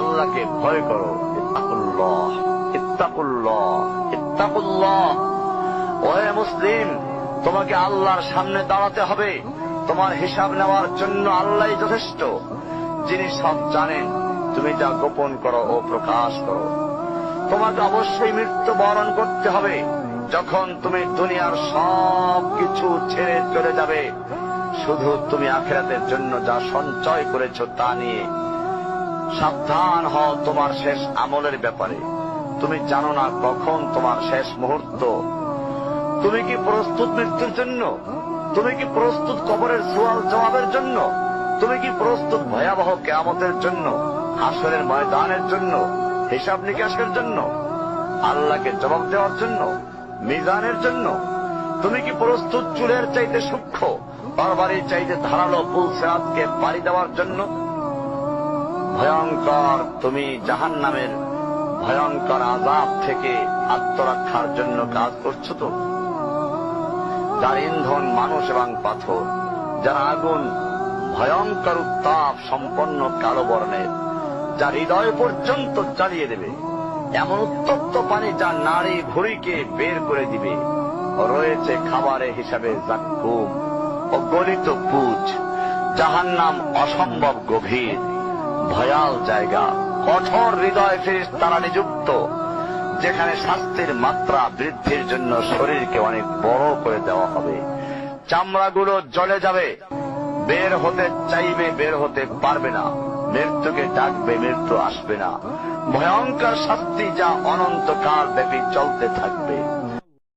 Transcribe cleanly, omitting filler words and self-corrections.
আল্লাহকে ভয় করো। ইত্তাকুল্লাহ, ইত্তাকুল্লাহ, ইত্তাকুল্লাহ। ওহে মুসলিম, তোমাকে আল্লাহর সামনে দাঁড়াতে হবে। তোমার হিসাব নেওয়ার জন্য আল্লাহই যথেষ্ট, যিনি সব জানেন। তুমি যা গোপন করো ও প্রকাশ করো। তোমাকে অবশ্যই মৃত্যু বরণ করতে হবে। যখন তুমি দুনিয়ার সব কিছু ছেড়ে চলে যাবে, শুধু তুমি আখিরাতের জন্য যা সঞ্চয় করেছ তা নিয়ে সাবধান হও তোমার শেষ আমলের ব্যাপারে। তুমি জানো না কখন তোমার শেষ মুহূর্ত। তুমি কি প্রস্তুত মৃত্যুর জন্য? তুমি কি প্রস্তুত কবরের সওয়াল জবাবের জন্য? তুমি কি প্রস্তুত ভয়াবহ কিয়ামতের জন্য, হাসরের ময়দানের জন্য, হিসাব নিকাশের জন্য, আল্লাহকে জবাব দেওয়ার জন্য, মিজানের জন্য? তুমি কি প্রস্তুত চুলের চাইতে সূক্ষ্ম, তরবারির চাইতে ধারালো পুল সিরাতকে পাড়ি দেওয়ার জন্য? ভয়ঙ্কর তুমি জাহান্নামের ভয়ঙ্কর আযাব থেকে আত্মরক্ষার জন্য কাজ করছো তো? যার ইন্ধন মানুষ এবং পাথর, যার আগুন ভয়ঙ্কর উত্তাপ সম্পন্ন কালো বর্ণের, যা হৃদয় পর্যন্ত জ্বালিয়ে দেবে, এমন উত্তপ্ত পানি যা নাড়ি ভুঁড়িকে বের করে দিবে। রয়েছে খাবারে হিসাবে জাক্কুম ও গলিত পুঁজ। জাহান্নাম অসম্ভব গভীর, ভয়াল জায়গা, কঠোর হৃদয় ফেরেশতারা নিযুক্ত, যেখানে শাস্তির মাত্রা বৃদ্ধির জন্য শরীরকে অনেক বড় করে দেওয়া হবে। চামড়াগুলো জ্বলে যাবে, বের হতে চাইবে, বের হতে পারবে না। মৃত্যুকে ডাকবে, মৃত্যু আসবে না। ভয়ঙ্কর শাস্তি যা অনন্তকাল ব্যাপী চলতে থাকবে।